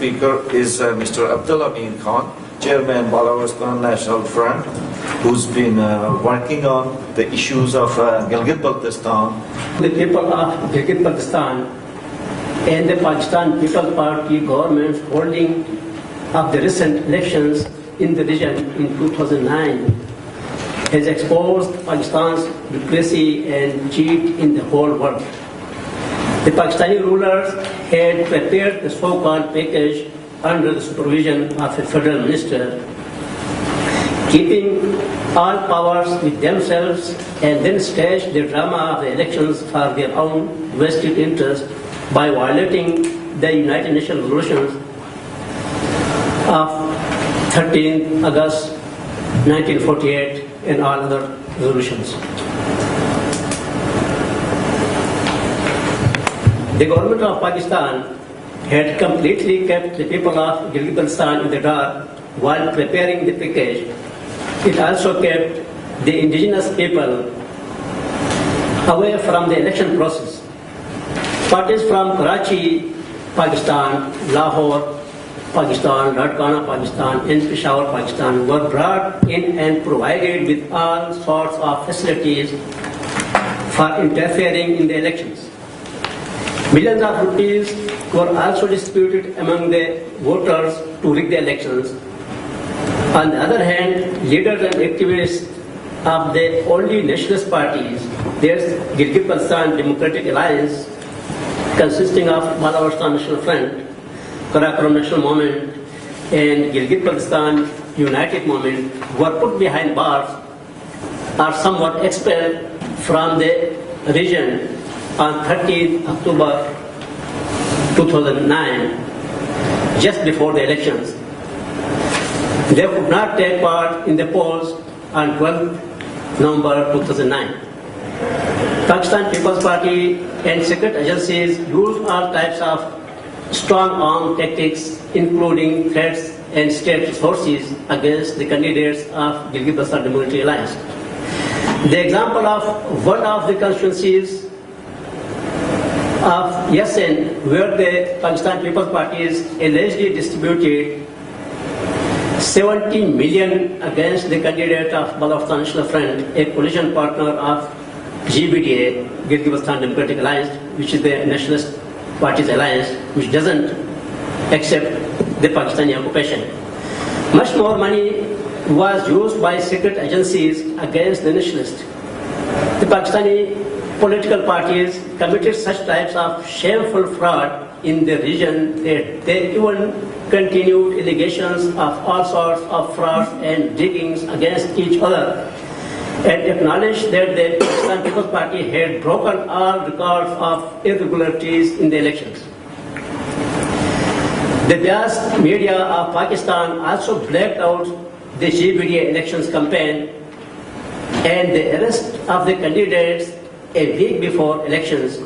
speaker is Mr. Abdul Chairman Balochistan National Front, who's been working on the issues of Gilgit-Baltistan. The people of Gilgit-Baltistan and the Pakistan People's Party government holding of the recent elections in the region in 2009 has exposed Pakistan's hypocrisy and cheat in the whole world. The Pakistani rulers had prepared the so-called package under the supervision of a federal minister, keeping all powers with themselves, and then staged the drama of the elections for their own vested interest by violating the United Nations resolutions of 13 August 1948 and all other resolutions. The government of Pakistan had completely kept the people of Gilgit-Baltistan in the dark while preparing the package. It also kept the indigenous people away from the election process. Parties from Karachi, Pakistan, Lahore, Pakistan, Ladkhana, Pakistan, and Peshawar, Pakistan were brought in and provided with all sorts of facilities for interfering in the elections. Millions of rupees were also distributed among the voters to rig the elections. On the other hand, leaders and activists of the only nationalist parties, there's Gilgit-Baltistan Democratic Alliance, consisting of Balochistan National Front, Karakoram National Movement, and Gilgit-Baltistan United Movement, were put behind bars or somewhat expelled from the region on 13 October 2009, just before the elections. They could not take part in the polls on 12 November 2009. Pakistan People's Party and secret agencies used all types of strong-arm tactics, including threats and state resources, against the candidates of Gilgit-Baltistan Democratic Alliance. The example of one of the constituencies of Yasin, where the Pakistan People's Party is allegedly distributed 70 million against the candidate of Balochistan National Front, a coalition partner of GBDA, Gilgit-Baltistan Democratic Alliance, which is the nationalist party's alliance, which doesn't accept the Pakistani occupation. Much more money was used by secret agencies against the nationalists. The Pakistani political parties committed such types of shameful fraud in the region that they even continued allegations of all sorts of frauds and diggings against each other, and acknowledged that the Pakistan People's Party had broken all records of irregularities in the elections. The biased media of Pakistan also blacked out the GBDA elections campaign, and the arrest of the candidates a week before elections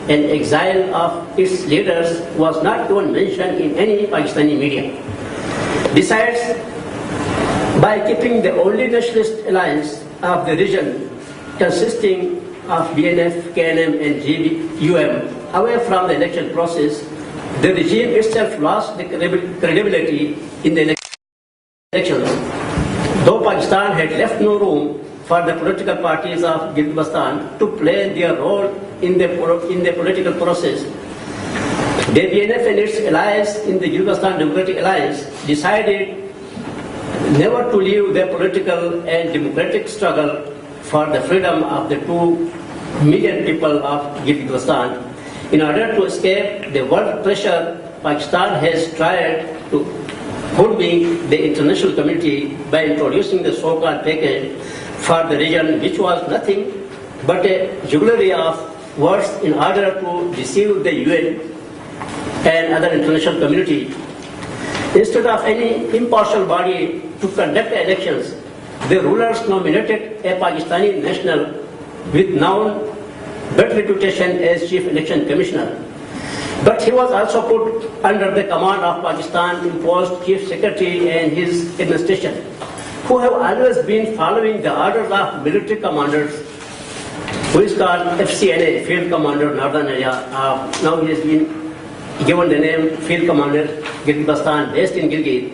and exile of its leaders was not even mentioned in any Pakistani media. Besides, by keeping the only nationalist alliance of the region, consisting of BNF, KNM and GBUM, away from the election process, the regime itself lost the credibility in the elections. Though Pakistan had left no room for the political parties of Gilgit-Baltistan to play their role in the political process, the BNF and its allies in the Gilgit-Baltistan Democratic Alliance decided never to leave the political and democratic struggle for the freedom of the 2 million people of Gilgit-Baltistan. In order to escape the world pressure, Pakistan has tried to hoodwink the international community by introducing the so-called package for the region, which was nothing but a jugglery of words in order to deceive the UN and other international community. Instead of any impartial body to conduct the elections, the rulers nominated a Pakistani national with known bad reputation as Chief Election Commissioner. But he was also put under the command of Pakistan-imposed Chief Secretary and his administration, who have always been following the orders of military commanders, who is called FCNA, Field Commander Northern Area. Now he has been given the name Field Commander Gilgit-Baltistan based in Gilgit,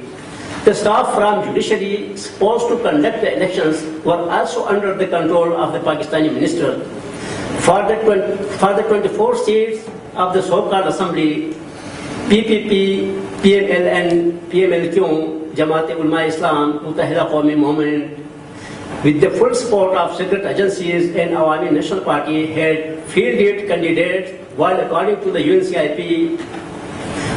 the staff from judiciary supposed to conduct the elections were also under the control of the Pakistani minister. For the 24 seats of the so-called assembly, PPP, PML and PMLQ, Jamaat Ulama Islam, Muttahida Qawmi Movement, with the full support of secret agencies and Awami National Party, had fielded candidates, while according to the UNCIP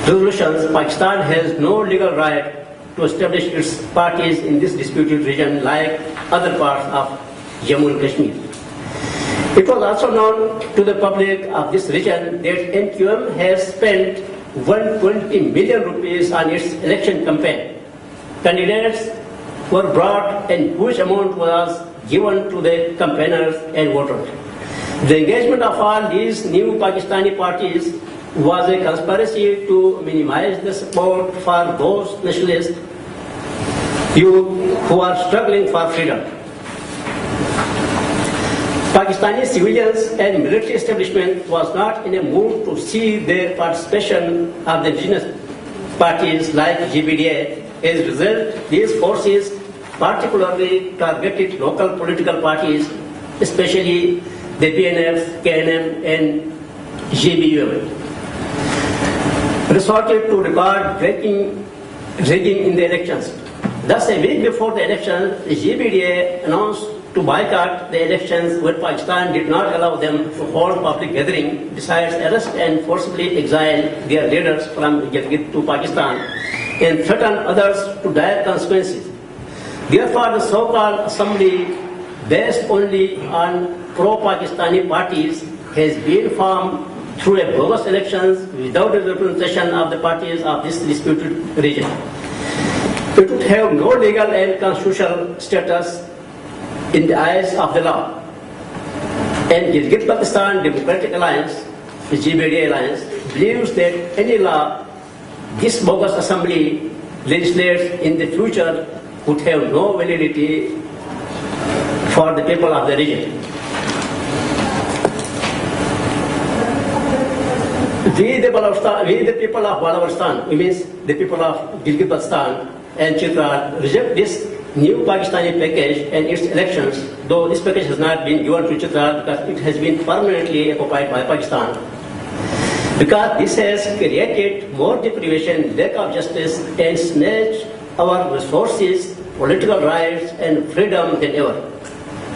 resolutions, Pakistan has no legal right to establish its parties in this disputed region like other parts of Jammu and Kashmir. It was also known to the public of this region that NQM has spent 120 million rupees on its election campaign. Candidates were brought and huge amount was given to the campaigners and voters. The engagement of all these new Pakistani parties was a conspiracy to minimize the support for those nationalist youth who are struggling for freedom. Pakistani civilians and military establishment was not in a mood to see their participation of the indigenous parties like GBDA. As a result, these forces particularly targeted local political parties, especially the BNF, KNM and GBU, resorted to record-breaking rigging in the elections. Thus, a week before the elections, the GBDA announced to boycott the elections when Pakistan did not allow them to hold public gathering, besides arrest and forcibly exile their leaders from Gilgit to Pakistan and threaten others to dire consequences. Therefore, the so-called assembly, based only on pro-Pakistani parties, has been formed through a bogus elections without the representation of the parties of this disputed region. It would have no legal and constitutional status in the eyes of the law. And Gilgit-Baltistan Democratic Alliance, the GBDA Alliance, believes that any law this bogus assembly legislates in the future would have no validity for the people of the region. We the people of Balochistan, means the people of Gilgit-Baltistan and Chitral, reject this new Pakistani package and its elections, though this package has not been given to Chitral because it has been permanently occupied by Pakistan. Because this has created more deprivation, lack of justice, and snatched our resources, political rights, and freedom than ever.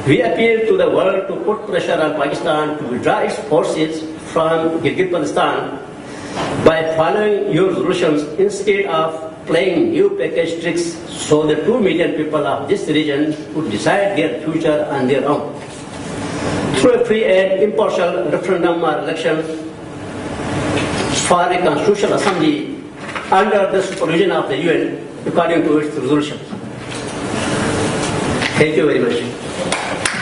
We appeal to the world to put pressure on Pakistan to withdraw its forces from Gilgit-Baltistan by following your resolutions instead of playing new package tricks so the 2 million people of this region would decide their future on their own. Through a free and impartial referendum or election for a constitutional assembly under the supervision of the UN according to its resolutions. Thank you very much.